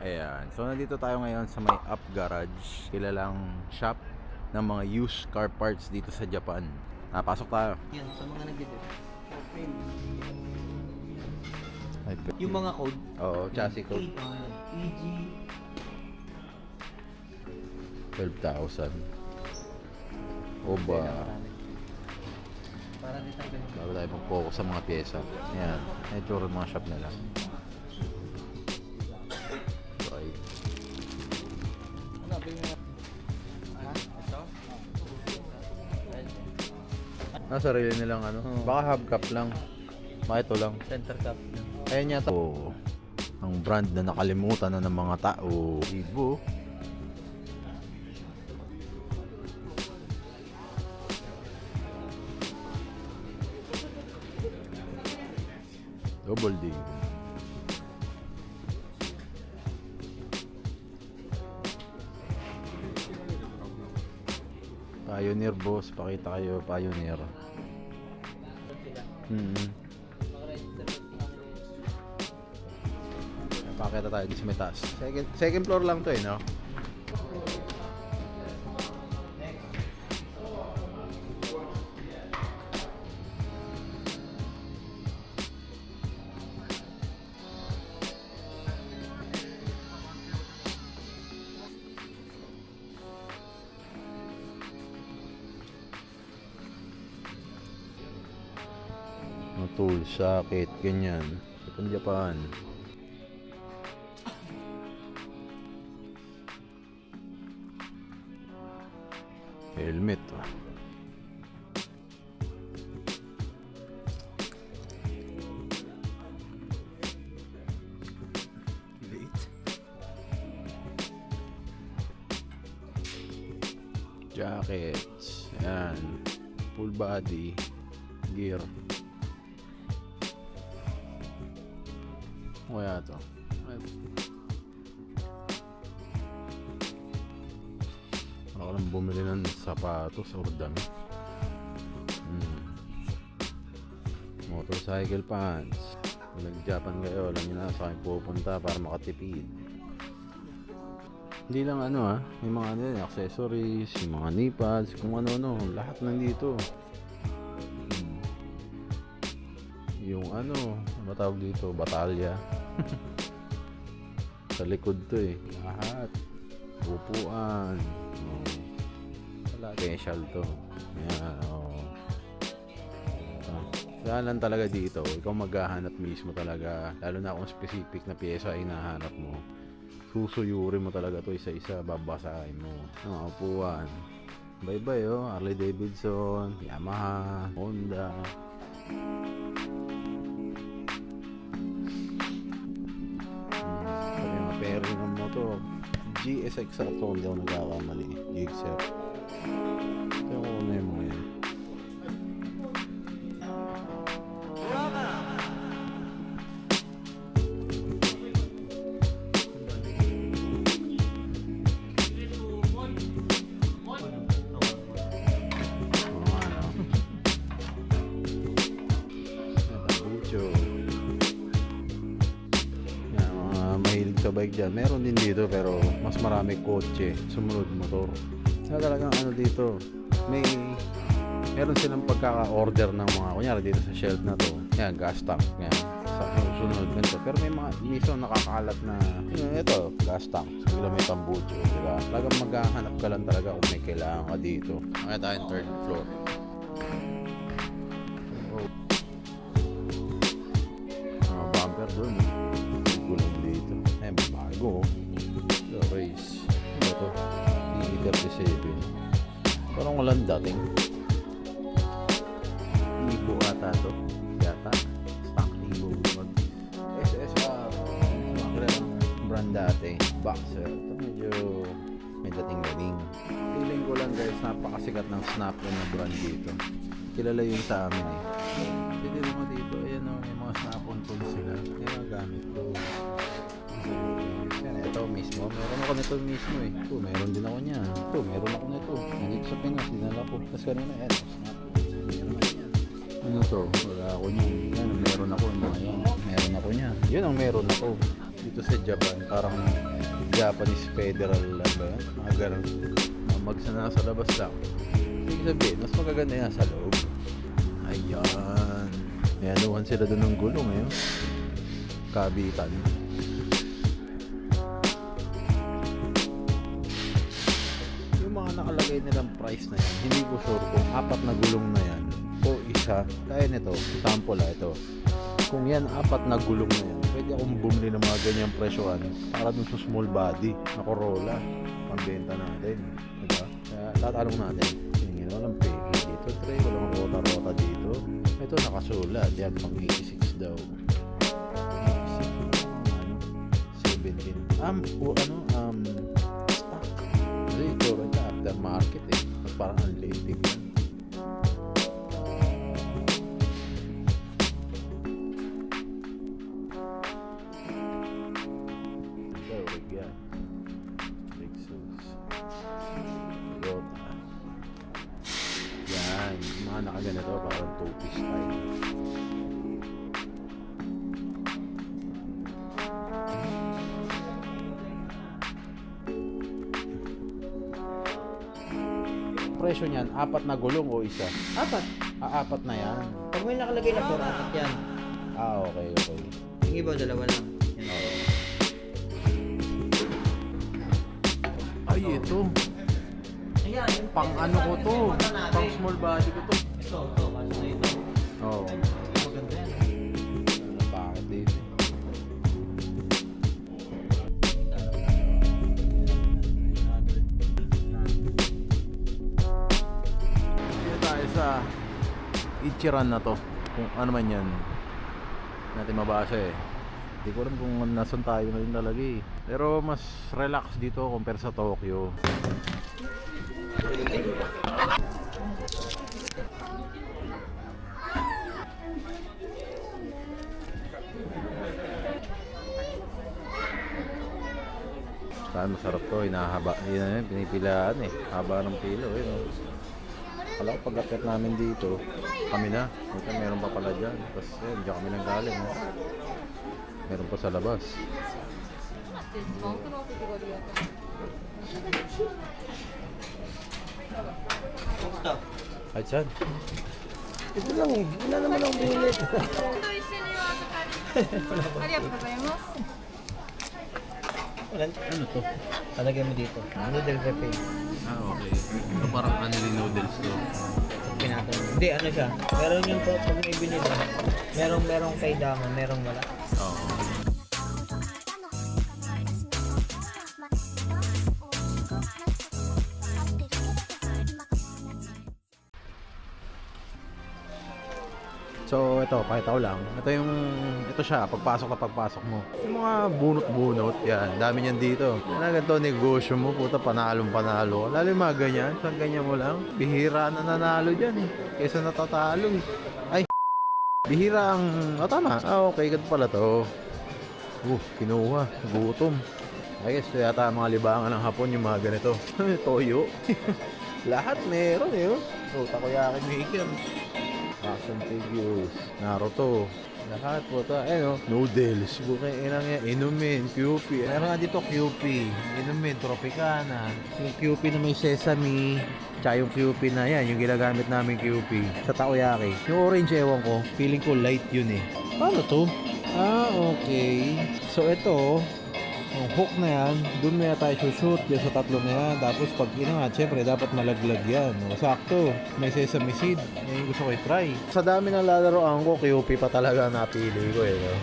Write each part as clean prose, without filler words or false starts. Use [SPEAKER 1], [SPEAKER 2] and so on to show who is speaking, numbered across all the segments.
[SPEAKER 1] Ayan. So, nandito tayo ngayon sa may Up Garage. Kilalang shop ng mga used car parts dito sa Japan. Pasok tayo.
[SPEAKER 2] Yan, sa mga nagdito.
[SPEAKER 1] Ay,
[SPEAKER 2] Yung mga code.
[SPEAKER 1] Oo, chassis code.
[SPEAKER 2] EG.
[SPEAKER 1] 12,000. Oba.
[SPEAKER 2] Para dito tayo.
[SPEAKER 1] Bago tayo mag-focus sa mga pyesa. Ayan. Ito rin mga shop nila. Right.
[SPEAKER 2] Ano, bigyan mo. Ito?
[SPEAKER 1] Nasa sarili nilang ano.
[SPEAKER 2] Oo.
[SPEAKER 1] Baka hubcap lang. Baka ito lang.
[SPEAKER 2] Center cap.
[SPEAKER 1] Ayan yata. Oh, ang brand na nakalimutan na ng mga tao. Ibo. Double D. Pioneer boss, pakita kayo Pioneer. Pakita tayo dito sa may taas. Second floor lang to no? Tool, socket, ganyan. Sa Japan. Helmet. Liit. Jackets. Yan. Full body. Gear. Kaya to. Ako lang bumili ng sapatos or dami. Motorcycle pants. Kung nag-Japan kayo, alam nyo na sa akin pupunta para makatipid. Hindi lang may mga accessories, yung mga knee pads, kung ano-ano, lahat nandito. Yung ano tawag dito, batalya. Sa likod to lahat. Upuan. Wala, special to. Ayan, Dalan talaga dito, ikaw maghahanap mismo talaga. Lalo na kung specific na pyesa ay hinahanap mo. Susuyurin mo talaga to isa-isa, babasahin mo. Ang upuan. Bye-bye Harley Davidson, Yamaha, Honda. Pairing ng motor GSX ito, hindi ako nagkakamali. Gixxer. Ito yung ano yung mga yan. Mahilig sa bike dyan. Meron din dito pero mas marami kotse, sumunod motor. Talagang dito, meron silang pagkaka-order ng mga, kunyari dito sa shelf na to, yan, gas tank, yan, sa sunod ganito. Pero may mga miso nakakalat na, ito, gas tank, sila may tambucho, diba? Talagang maghahanap ka lang talaga kung may kailangan ka dito. Kaya tayong third floor. Bumper dun. Gulong dito. Ayan, bago. The race. Ano to? E37. Parang walang dating. Ibo ata to. Yata. Stock Ibo. SSR. Makakala brand dati. Boxer. Ito medyo may dating-dating. Feeling ko lang guys, napakasikat ng Snap-on na brand dito. Kilala yun sa amin Pwede naman dito. Ayan may mga Snap-on tools sila. Kaya gamit ko. Yan, ito mismo. Meron ako nito mismo Ito, meron din ako niya. Ito, meron ako nito. Nandito sa Pinas, dinala ko. Tapos kanina, Snap. Meron ako niya. Ano to? Wala ako niya. Yan, meron ako. Meron ako niya. Yun ang meron ako. Dito sa Japan, parang Japanese Federal ano ba yan? Mga ganun. Mags na nasa labas lang. Ibig sabihin, mas magaganda yan sa loob. Ayan. May anuhan sila doon ng gulong eh. Kabitan. Yung mga nakalagay nilang price na yan, hindi ko sure kung 4 na gulong na yan o isa. Kaya nito, sample ito. Kung yan 4 na gulong na yan, pwede akong bumili ng mga ganyang presyohan para dun sa small body na Corolla. Pambenta natin. Diba? Kaya tatanong natin. Tingin, walang pegi dito. Tre, walang rota-rota dito. Ito nakasulat. Yan, pang 86 daw. 17. Stock. Kasi ito rin ka aftermarket eh. Parang unleading yan. Yan. Lexus. Toyota. Yan. Mga nakaganito parang 2-piece style. Presyo niyan, 4 na gulong o isa?
[SPEAKER 2] 4.
[SPEAKER 1] 4 na yan.
[SPEAKER 2] Pag may nakalagay na 4, 4 yan.
[SPEAKER 1] Okay.
[SPEAKER 2] Yung iba, 2 lang. Yan.
[SPEAKER 1] Ay, ito.
[SPEAKER 2] Ayan, yung
[SPEAKER 1] Pang ano ko to. Pang small body ko to.
[SPEAKER 2] Ito, kaso na ito.
[SPEAKER 1] Oo.
[SPEAKER 2] Maganda yan.
[SPEAKER 1] Ano bakit dito? Dito tayo sa Ichiran na to. Kung ano man yan. Natin mabasa eh. Hindi ko alam kung nasan tayo na rin talaga eh. Pero mas relax dito compare sa Tokyo. Saan masarap to, hinahaba, yun, pinipilaan eh, haba ng pilo eh. No? Kala ko pag-akit namin dito, kami na, meron pa pala dyan, tapos yun, dyan kami nang galing. No? Meron pa sa labas.
[SPEAKER 3] マウントのカテゴリーやった。
[SPEAKER 2] Basta.
[SPEAKER 1] Ay, saan?
[SPEAKER 2] Ito lang eh. Wala naman akong binili.
[SPEAKER 3] と一緒にお預かりありがとうございます。
[SPEAKER 2] Wala.
[SPEAKER 1] Ano to?
[SPEAKER 2] Talagay mo dito. Noodle refe.
[SPEAKER 1] Okay. So parang anili noodles to.
[SPEAKER 2] Pinatong. Hindi, ano siya. Meron yung pag may binili. Merong kay dama, merong wala.
[SPEAKER 1] Oo. So ito, pakita ko lang. Ito siya, pagpasok mo. Yung mga bunot-bunot, yan, dami niyan dito. Yan na ganito, negosyo mo, puta, panalong-panalo. Lalo yung mga ganyan, sa ganyan mo lang, bihira na nanalo dyan eh. Kesa natatalo eh. Ay, bihira ang, tama. Okay, ganito pala to. Kinuha, gutom. I guess, yata mga libangan ng Hapon yung mga ganito. Toyo. Lahat meron eh. Takoyaki maker. Action figures, Naruto, lahat po ito, noodles, bukay inang yan, inumin, QP, meron nga dito QP, inumin, Tropicana, yung QP na may sesame, tsaka yung QP na yan, yung ginagamit namin QP, sa takoyaki, yung orange ewan ko, feeling ko light yun eh, paano to? Okay, so ito, yung hook na yan, dun na tayo shoot yung sa tatlo na yan. Tapos pag inangat, syempre dapat malaglag yan. O, sakto, may sesame seed. Yan yung gusto ko i-try. Sa dami ng lalaroan ko, QP pa talaga napili ko eh. No?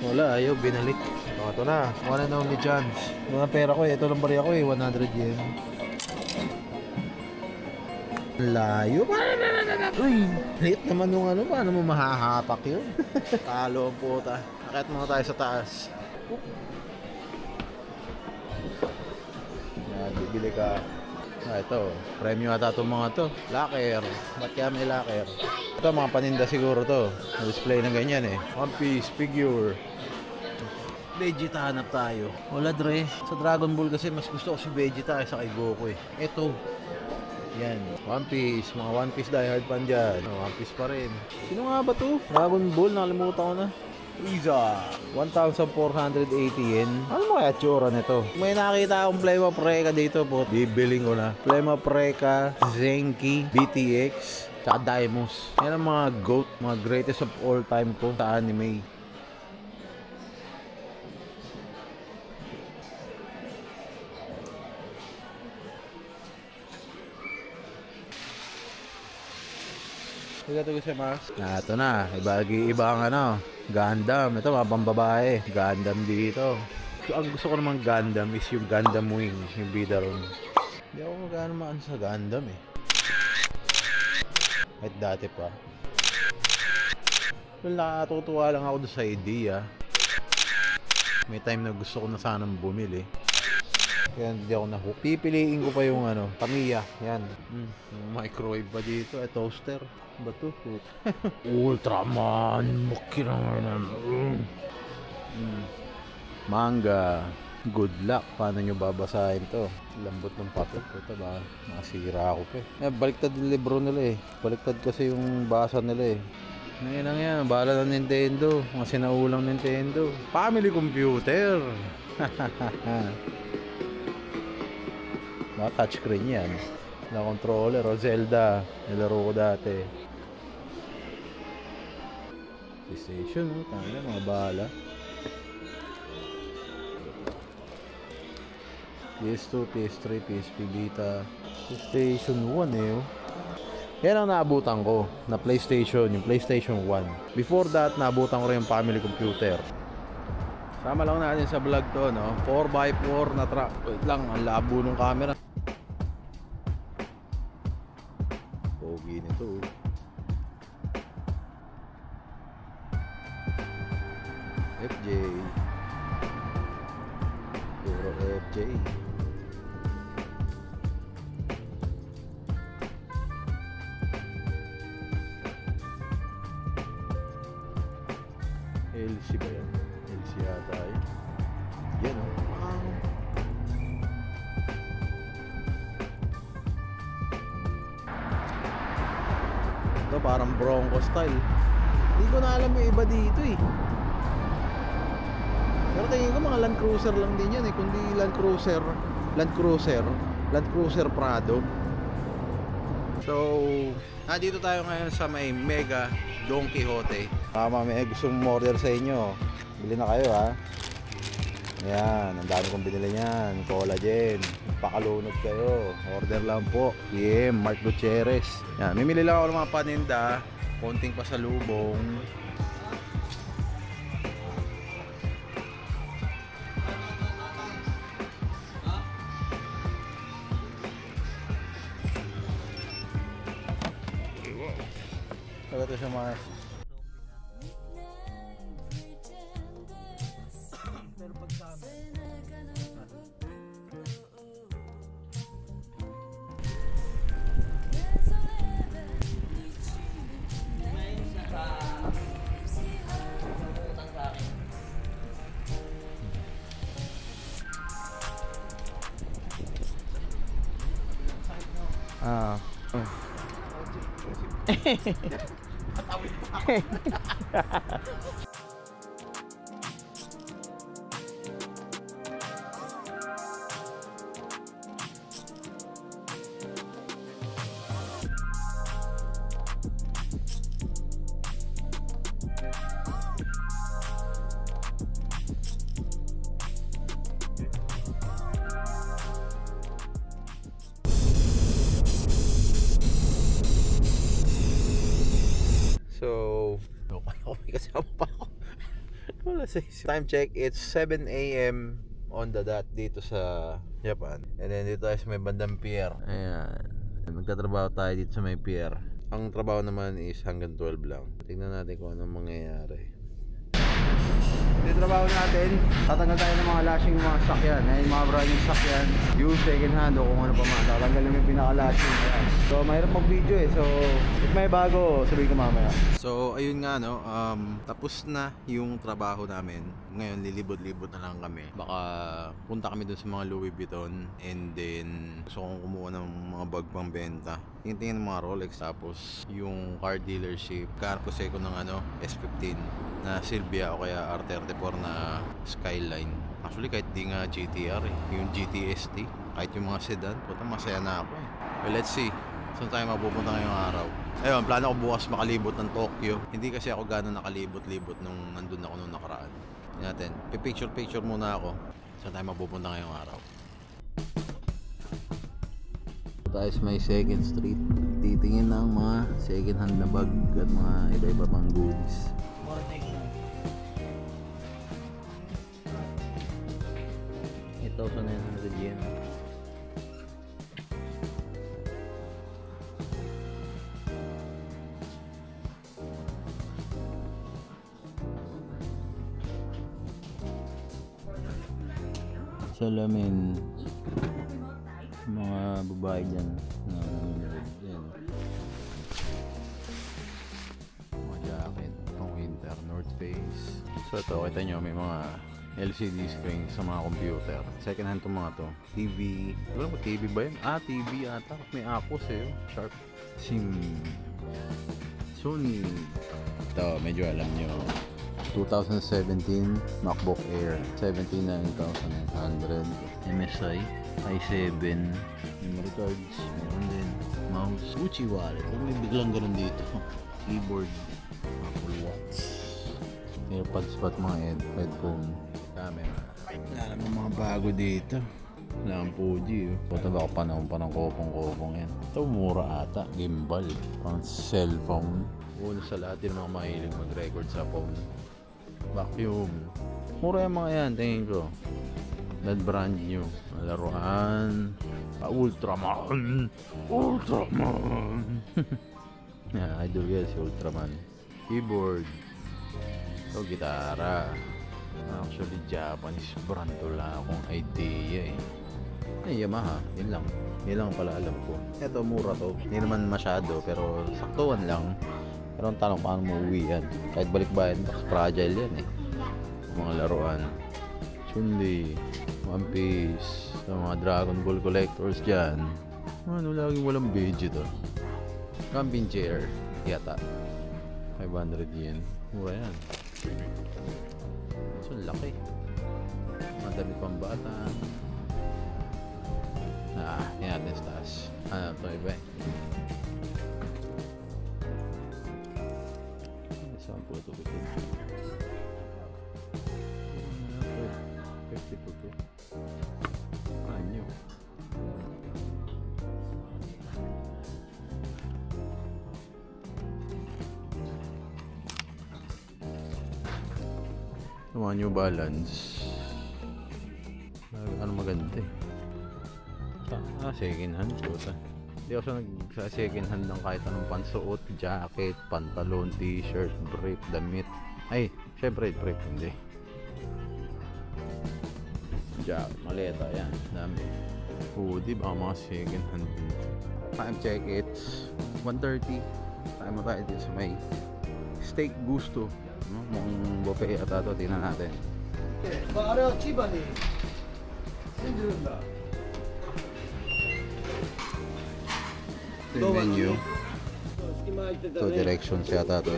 [SPEAKER 1] Wala, ayaw, binalik. Ito na, one and only chance. Mga pera ko eh, ito lang bariya ko eh, 100 yen. Layo. Uy, hit naman nung paano mo mahahapak yun? Talo ang puta. Akit muna tayo sa taas. Yan, bibili ka. Ito, premium ata itong mga to. Locker. Ba't kaya may locker? Ito, mga paninda siguro to. Display ng ganyan eh. One Piece, figure. Vegeta hanap tayo. Wala dre. Sa Dragon Ball kasi mas gusto ko si Vegeta sa kay Goku eh. Ito. Yan, One Piece, mga One Piece die hard fan dyan. One Piece pa rin. Sino nga ba to? Dragon Ball, nakalimutan ko na. Frieza. 1,480 yen. Ano mo kaya tsura nito? May nakita akong Flema Preka dito po. Bibiling ko na. Flema Preka, Zenki, BTX, tsaka Daimos. Yan ang mga GOAT, mga greatest of all time ko sa anime. Ito na, iba ang ano, Gundam. Ito mga pambabae, Gundam dito. Ang gusto ko naman Gundam is yung Gundam Wing, yung bida ron. Hindi ako magano maan sa Gundam eh. Kahit dati pa. Well, nakatutuwa lang ako doon sa idea. May time na gusto ko na sanang bumili. Kaya hindi ako na-hook. Pipiliin ko pa yung ano, Tamiya. Yan. Yung microwave pa dito. Toaster. Ba ito? Ultraman. Makinaman. Manga. Good luck. Paano nyo babasahin to? Lambot ng papel ko. Ito ba? Nakasira ako pa eh. Baliktad yung libro nila eh. Baliktad kasi yung basa nila eh. Ngayon lang yan. Bahala ng Nintendo. Mga sinaulang Nintendo. Family computer. Mga touchscreen yan. Na controller o Zelda. Nilaro ko dati. PlayStation, no? Tanga, mga bahala. PS2, PS3, PSP Vita. PlayStation 1 eh. Oh. Yan ang naabutan ko na PlayStation, yung PlayStation 1. Before that, naabutan ko rin yung family computer. Sama lang natin sa vlog to, no? 4x4 na truck. Wait lang, ang labo ng camera. Pogi nito. FJ. Puro FJ. LC ba yan? LC yata eh. Yan o. Wow. Ito parang Bronco style. Hindi ko na alam yung iba dito eh. Pero tingin ko mga Land Cruiser lang din yan eh. Kundi Land Cruiser Prado. So, dito tayo ngayon sa may Mega Don Quixote. May gusto mong order sa inyo. Bili na kayo ha. Ayan, ang dami kong binili niyan. Collagen. Pakalunod kayo. Order lang po. Mark Gutierrez. Yan, mimili lang ako ng mga paninda. Konting pasalubong. Ito siya mga So, may kasama pa ako. Time check, it's 7 AM on the dot dito sa Japan. And then dito tayo sa may bandang pier. Ayan. Magtatrabaho tayo dito sa may pier. Ang trabaho naman is hanggang 12 lang. Tingnan natin kung anong mangyayari. Yung trabaho natin, tatanggal tayo ng mga lashing ng mga sakyan. Yung mga brand yung sakyan, yung second hand o kung ano pa man. Tatanggalin mo yung pinaka-lashing. Ayan. So, mahirap mag-video eh. So, if may bago, sabihin ko mamaya. So, ayun nga no, tapos na yung trabaho namin. Ngayon, lilibot-libot na lang kami. Baka punta kami dun sa mga Louis Vuitton. And then, gusto kong kumuha ng mga bag pang benta. Tingin-tingin ng mga Rolex. Tapos, yung car dealership. Carpo Seco ng S15 na Silvia o kaya R34 na Skyline. Actually, kahit di nga GTR eh. Yung GTST, kahit yung mga sedan, puta masaya na ako eh. Well, let's see. Saan tayo mapupunta ngayong araw? Ayun, plano ko bukas makalibot ng Tokyo. Hindi kasi ako gano'n nakalibot-libot nung nandun ako nung nakaraan. Tingnan natin, picture muna ako. Saan tayo mapupunta ngayong araw? Tayo sa may 2nd Street. Titingin ng mga second hand na bag at mga iba-iba pang goods. Ito sa 900 yen. Salamin. Mga babae dyan na nanonood. Yan. Mga jacket pang winter, North Face. So ito, kita nyo may mga LCD screen sa mga computer. Second hand itong mga to. TV. Wala ba TV ba yan? TV ata. May Acos eh. Sharp. SIM. Sony. Ito, medyo alam nyo. 2017 MacBook Air 79,900 MSI i7 memory cards meron din mouse Gucci wallet may biglang ganun dito keyboard Apple Watch AirPods pat mga headphone camera wala naman mga bago dito wala ang Fuji punta ba ako panahon pa ng kopong-kopong yan ito mura ata gimbal pang cellphone una sa lahat din mga mahilig mag-record sa phone vacuum. Mura yung mga yan, tingin ko. That brand new. Laruan. Ultraman. Ultraman. Yeah, idol yan si Ultraman. Keyboard. Ito, gitara. Actually, Japanese brand to lang akong idea eh. Yamaha. Yun lang. Yun lang pala alam ko. Ito, mura to. Hindi naman masyado, pero saktuan lang. Pero ang tanong, paano mo uwi yan? Kahit balikbayan, baka fragile yan eh. Mga laruan. Chun-Li, One Piece, sa mga Dragon Ball collectors dyan. Ano, laging walang budget to. Camping chair, yata. 500 yen. Mura yan. So, laki. Mga damit pang bata. Yan natin stas. Ano, ito iba eh. Saan po ito? 50 po ito. Anyo. Mga New Balance. Ano maganda eh. Second hand po ito. Hindi ako sa second hand ng kahit anong pansuot, jacket, pantalon, t-shirt, brief, damit. Ay, syempre brief, hindi. Jacket, maleta, yan, dami. Hoodie, baka mga second hand din. Time check, it's 1:30. Time mo tayo din sa may steak gusto. No? Mukhang buffet at ito, tingnan natin.
[SPEAKER 4] あれは千葉に住んでるんだ。
[SPEAKER 1] Ito yung menu.
[SPEAKER 4] 隙間空いてた
[SPEAKER 1] Ito,
[SPEAKER 4] ね。
[SPEAKER 1] directions yata to.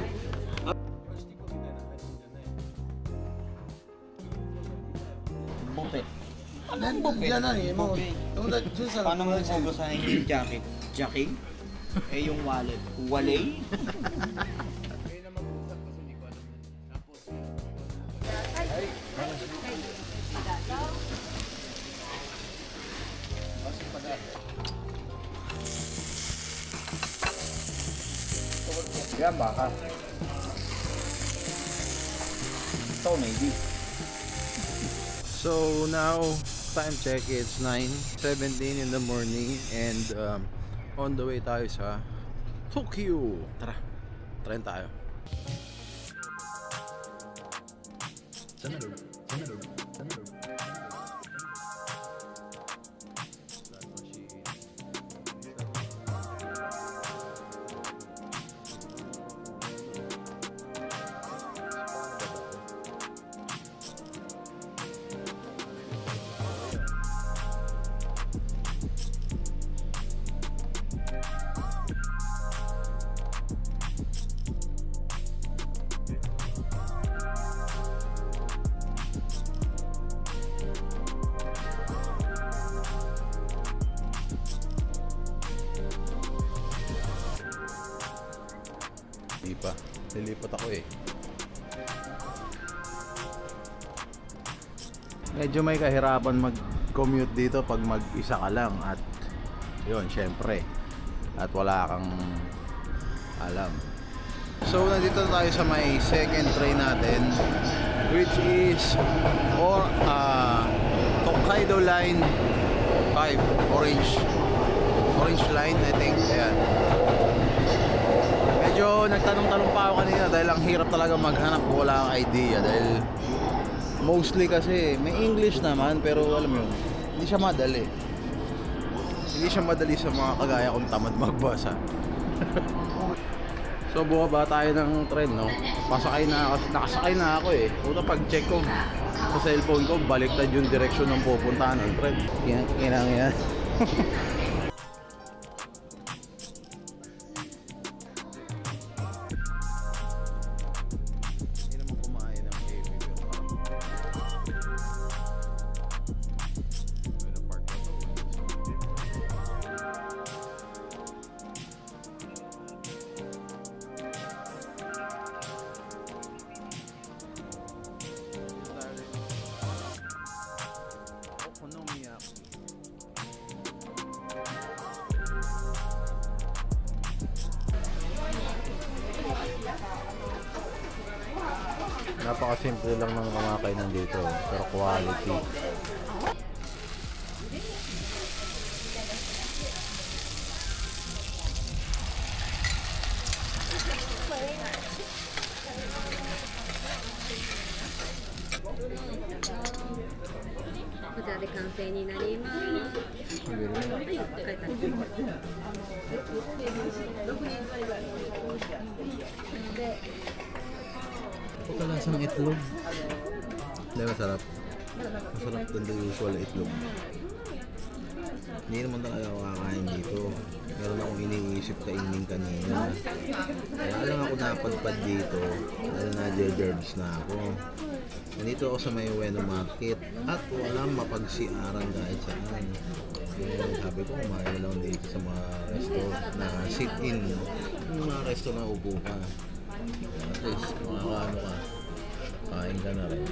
[SPEAKER 2] Buffet.
[SPEAKER 4] じゃあ何もう友達ジュンさんの
[SPEAKER 2] Paano mo
[SPEAKER 4] 友達
[SPEAKER 2] pupusahin yung jacket? Jacking? Eh yung wallet. Walay?
[SPEAKER 4] Yan baka.
[SPEAKER 2] So maybe.
[SPEAKER 1] So now, time check, it's 9:17 in the morning and on the way tayo sa Tokyo. Tara, train tayo. Hindi pa. Lilipat ako eh. Medyo may kahirapan mag-commute dito pag mag-isa ka lang at yun, syempre. At wala kang alam. So, nandito tayo sa may second train natin which is Tokaido Line 5 Orange Line, I think. Ayan. Medyo nagtanong-tanong pa ako kanina dahil ang hirap talaga maghanap, wala akong idea dahil mostly kasi may English naman pero alam mo yun, hindi siya madali sa mga kagaya kong tamad magbasa. So bumaba tayo ng tren, no? Nakasakay na ako eh. Una pag check ko sa cellphone ko, baliktad yung direksyon ng pupuntahan ng tren. Yan. Hindi naman kumain ng baby pero may na-park na to. Okonomiyaki. Napakasimple lang ng mga kainan dito, pero quality. Pagkalasang itlog. Hindi, masarap. Masarap din the usual itlog. Hindi naman talaga ako kakain dito. Meron akong iniisip kainin kanina. Kaya lang ako napadpad dito dahil na-derbs na ako. Nandito ako sa may Ueno Market at walang mapagsiaran kahit saan. Kaya sabi ko, kumain lang dito sa mga resto na sit-in. Yung mga resto na upo ka. At least, makakaano ka. Kain ka na rin.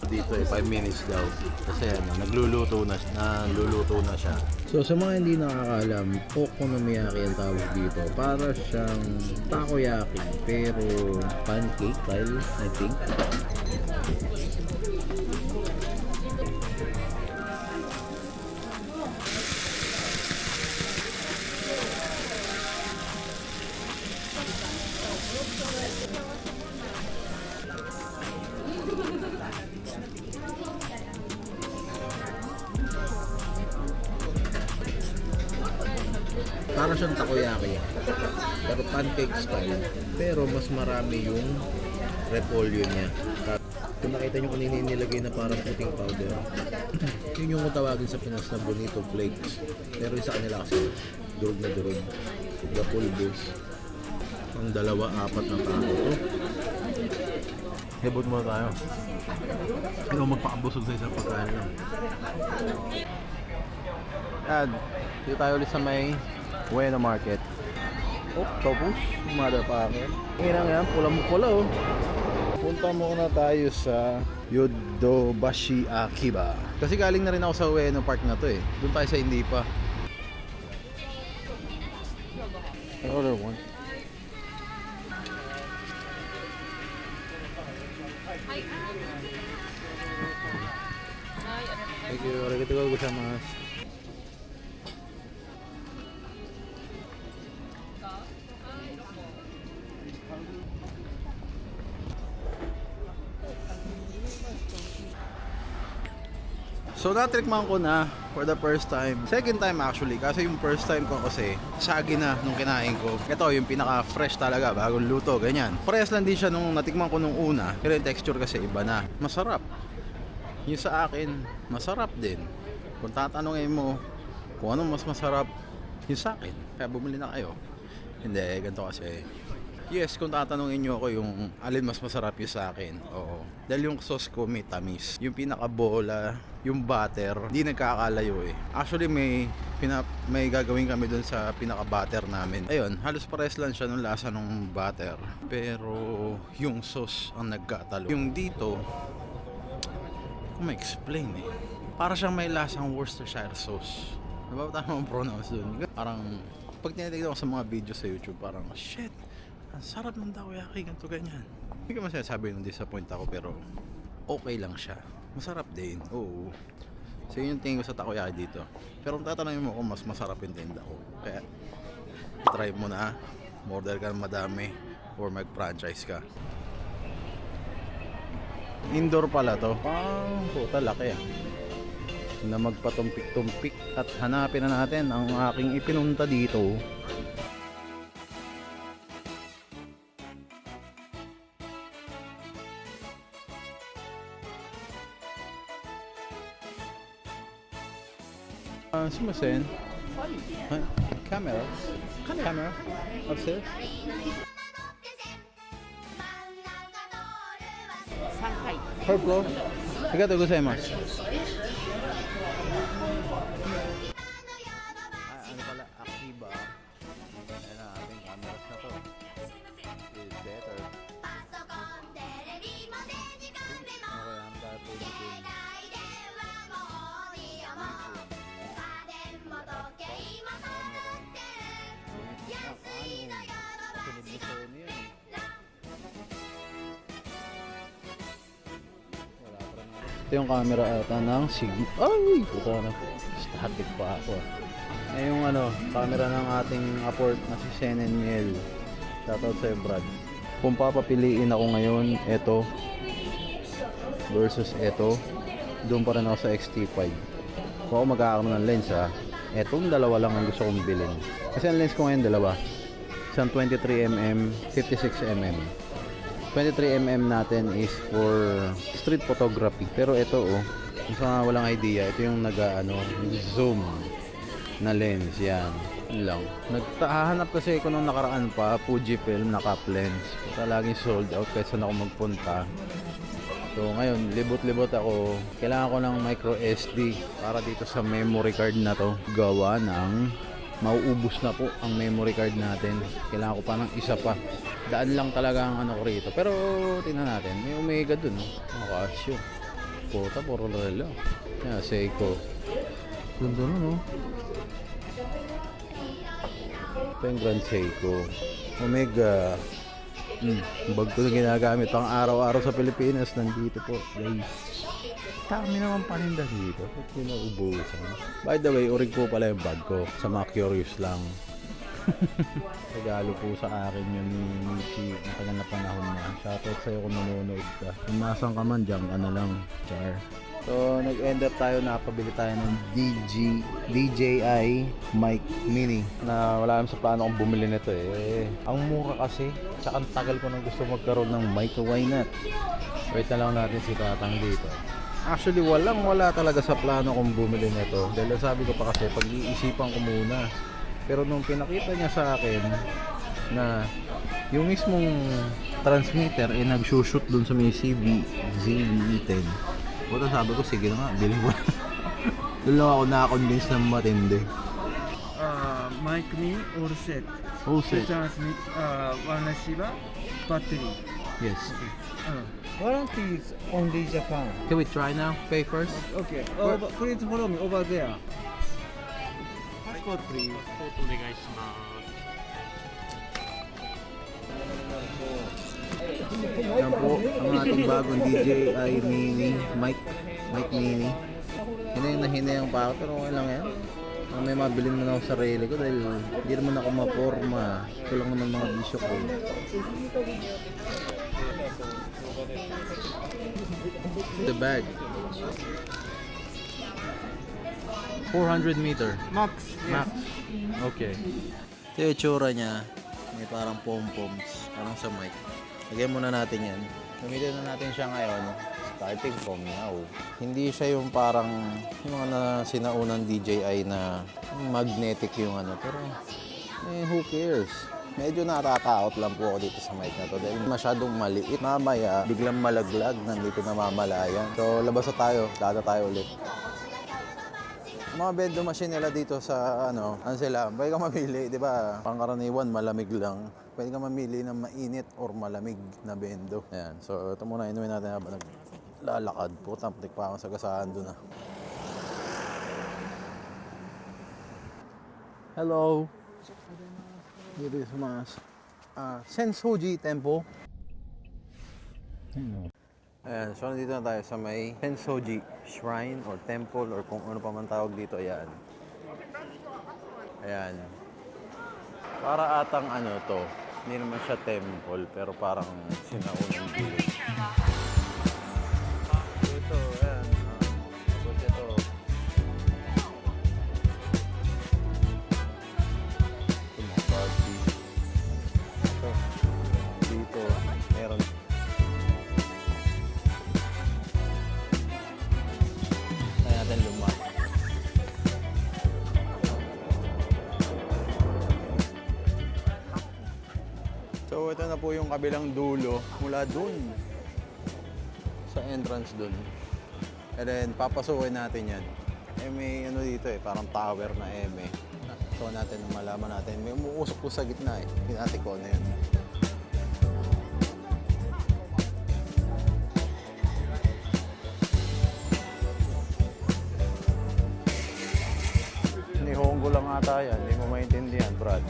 [SPEAKER 1] Dito 5 minutes daw kasi nagluluto na siya. So sa mga hindi nakakaalam, okonomiyaki ang tawag dito. Para siyang takoyaki pero pancake style, I think. Para siyang takoyaki pero pancake style, pero mas marami yung repolyo niya. Kung nakita nyo kanina yung nilagay na parang puting powder, yun yung tawagin sa Pinas na bonito flakes, pero yung sa kanila kasi durog na durog, the pulbos. Ang 2-4 na tao to. Hebot muna tayo. Pero magpakabusog sa isang pagkain lang. Yan, dito tayo ulit sa may Ueno Market. Octopus, motherfucker. Ngayon yan, pula oh. Punta muna tayo sa Yodobashi Akiba. Kasi galing na rin ako sa Ueno Park na to eh. Doon tayo sa hindi pa. I order one. Thank you. Arigatou gozaimasu. So natrikman ko na for the first time. Second time actually, kasi yung first time ko kasi sagi na nung kinain ko. Ito yung pinaka fresh talaga, bagong luto, ganyan. Parehas lang din siya nung natikman ko nung una, pero yung texture kasi iba na. Masarap. Yung sa akin, masarap din. Kung tatanungin mo kung ano mas masarap, yung sa akin. Kaya bumili na kayo. Hindi, ganito kasi. Yes, kung tatanungin nyo ako yung alin mas masarap yung sa akin, oo. Dahil yung sauce ko may tamis. Yung pinakabola, yung butter, hindi nagkakalayo eh. Actually may gagawin kami dun sa pinaka-butter namin. Ayun, halos pares lang siya nung lasa ng butter. Pero yung sauce ang nagkatalo. Yung dito, kung ma-explain eh. Para siyang may lasang Worcestershire sauce. Ano ba tama ang pronounce dun? Parang, pag tinitignan ko sa mga video sa YouTube, parang, shit, ang sarap ng takoyaki, ganito ganyan. Hindi ko masasabi nung disappoint ako, pero okay lang siya. Masarap din, oo. So yun yung tingin ko sa takoyaki dito. Pero kung tatanungin mo kung mas masarap yung tinda ko, kaya try mo na, order ka ng madami, or mag-franchise ka. Indoor pala to. Puta laki ah. Na magpatumpik-tumpik at hanapin na natin ang aking ipinunta dito. Sumasen. Camera. Camera. Upstairs.
[SPEAKER 3] 3回
[SPEAKER 1] Per floor. Arigatou gozaimasu. Ano pala? Akiba. Ayan na ating cameras na to. Is better. Okay, ang tayo po dito. Ito yung camera ata ng Sigma. Ay! Puta na. Static pa ako. Eh yung camera ng ating apport na si Senen Miel. Shoutout sa'yo Brad. Kung papapiliin ako ngayon, ito versus ito, doon pa rin ako sa X-T5. Kung ako magkakaroon ng lens etong dalawa lang ang gusto kong bilhin. Kasi ang lens ko ngayon dalawa. Isang 23mm, 56mm. 23mm natin is for street photography. Pero ito kung sa walang idea, ito yung zoom na lens. Yan. Yun lang. Nagtahanap kasi ako nung nakaraan pa, Fujifilm na cap lens. Kaya laging sold out kaya saan ako magpunta. So ngayon, libot-libot ako. Kailangan ko ng micro SD para dito sa memory card na to. Gawa ng mauubos na po ang memory card natin. Kailangan ko pa ng isa pa. Daan lang talaga ang ko rito. Pero tingnan natin, may Omega dun. Casio. Puta, puro relo. Yan, Seiko. Ganda na no. Ito yung Grand Seiko. Omega. Bag ko na ginagamit pang araw-araw sa Pilipinas. Nandito po, guys. Dami naman paninda dito. Ba't pinaubusan? By the way, urig po pala yung bag ko. Sa mga curious lang. Regalo po sa akin yun ni Michi. Matagal na panahon na. Shoutout sa'yo kung nanonood ka. Kung nasan ka man, dyan ka na lang. Char. So, nag-end up tayo. Nakapabili tayo ng DJI Mic Mini. Na wala naman sa plano kong bumili nito Ang mura kasi. Tsaka ang tagal ko nang gusto magkaroon ng mic. Why not? Wait na lang natin si Tatang dito. Actually, wala talaga sa plano kong bumili nito. Dahil sabi ko pa kasi, pag-iisipan ko muna. Pero nung pinakita niya sa akin na yung mismong transmitter nag-shoot dun sa may ZV-E10. Buta sabi ko, sige na nga, bilhin ko. Doon lang ako nakakonvince na matindi.
[SPEAKER 4] Mic mini all set.
[SPEAKER 1] All set.
[SPEAKER 4] Transmit one receiver, battery.
[SPEAKER 1] Yes.
[SPEAKER 4] Warranty is only Japan.
[SPEAKER 1] Can we try now? Pay first?
[SPEAKER 4] Okay. Please follow me over there. Passport please.
[SPEAKER 1] Yan po ang ating bagong DJI Mini Mic Mini. Hinayang na hinayang pa ako, pero okay lang yan. May mabilin mo na ako sa sarili ko dahil hindi naman ako maporma. Ito lang naman mga bisyo ko. The bag. 400 meter.
[SPEAKER 4] Max.
[SPEAKER 1] Max. Okay. Ito yung itsura niya. May parang pom-poms. Parang sa mic. Lagyan muna natin yan. Gamitin na natin siya ngayon. Starting from now. Hindi siya yung parang yung mga sinaunang DJI na magnetic yung ano. Pero who cares? Medyo natatakot lang po ako dito sa mic na to dahil masyadong maliit. Mamaya, biglang malaglag, nandito na mamalayan. So, labas na tayo. Data tayo ulit. Mga bendo machine nila dito sa ano sila, pwede ka mamili, di ba? Pangkaraniwan, malamig lang. Pwede ka mamili ng mainit or malamig na bendo. Ayan, so ito muna inumin natin habang naglalakad. Putang, putik pa akong sagasaan doon ah. Hello. Dito sa mga Sensoji Temple. Ayan, so nandito na tayo sa may Sensoji Shrine or Temple or kung ano pa man tawag dito. Ayan. Ayan. Para atang ano to, hindi naman siya temple pero parang sinaunang village. Ito, ayan. Tapos ito. Ito mga party. Ito. Dito, meron. Natin lumak. So ito na po yung kabilang dulo mula dun sa entrance dun. And then papasukin natin yan. Eh may ano dito eh, parang tower na eme. So natin nung malaman natin, may umuusok po sa gitna eh. Pinati ko na yun. Nihongo lang ata yan, hindi mo maintindihan, Brad.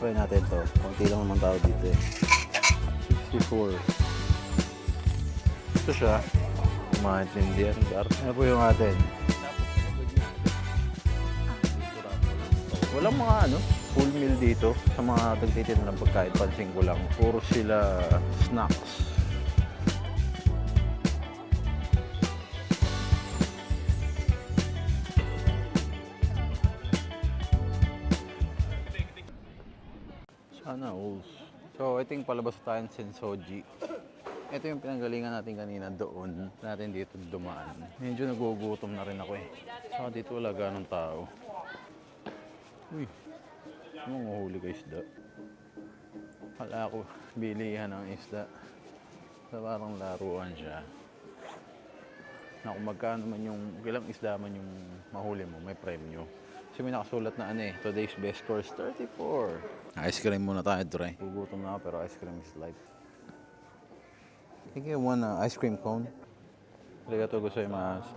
[SPEAKER 1] Try natin to. Konti lang naman tao dito eh. 64. Ito siya. Hindi maintindihan, Gar. Ano po yung atin? Walang mga ano, full meal dito sa mga nagtitinda ng pagkain. Pansin ko lang. Puro sila snacks. Sana all. So, ito yung palabas tayo ng Sensoji. Ito yung pinanggalingan natin kanina doon. Natin dito dumaan. Medyo nagugutom na rin ako eh. Saka dito wala ganong tao. Uy, anong uhuli ka isda? Kala ko, bilihan ng isda. So, parang laruan siya. Na kung magkano man yung, ilang isda man yung mahuli mo, may premyo. Kasi may nakasulat na ano eh, today's best score is 34. Ice cream muna tayo, try. Gugutom na ako pero ice cream is life. I think I want an ice cream cone. Arigatou gozaimasu.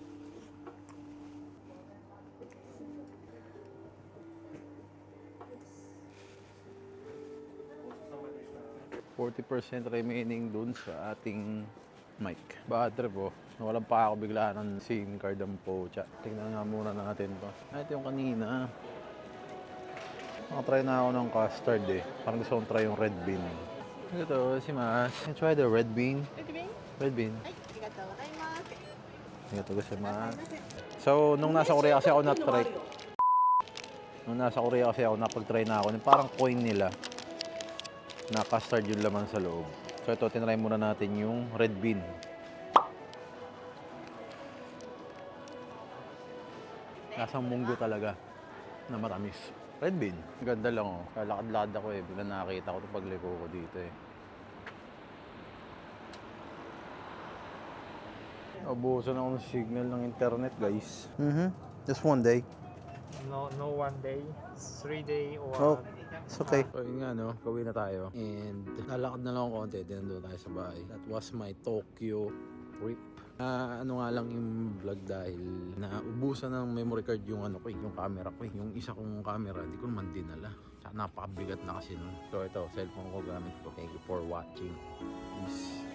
[SPEAKER 1] 40% remaining dun sa ating mic. Bad trip oh. Nawalan pa ako bigla ng SIM card ang pocha. Tingnan nga muna natin to. Ito yung kanina. Nakatry na ako ng custard eh. Parang gusto kong try yung red bean. Ito, si Mas. Can you try the red bean? Red bean? Ito gusto si Mas. So, nung nasa Korea kasi ako na-try. Nung nasa Korea kasi ako, napag-try na ako. Yung parang coin nila. Na custard yung laman sa loob. So, ito, tinry muna natin yung red bean. Lasang munggo talaga na matamis. Red bean. Ganda lang oh. Lalakad-lakad ako eh. Bigla nakakita ko itong pagliko ko dito eh. Abuso na ako ng signal ng internet guys. Just one day.
[SPEAKER 2] No 1 day. 3 day or...
[SPEAKER 1] Oh, it's okay. So yun nga no, gawin na tayo. And lalakad na lang ako konti. Then doon tayo sa bahay. That was my Tokyo trip. Ano nga lang yung vlog dahil naubusan ng memory card yung ano ko, yung camera ko. Yung isa kong camera, hindi ko naman dinala. Napakabigat na kasi nun. So ito, cellphone ko gamit ko. Thank you for watching. Peace.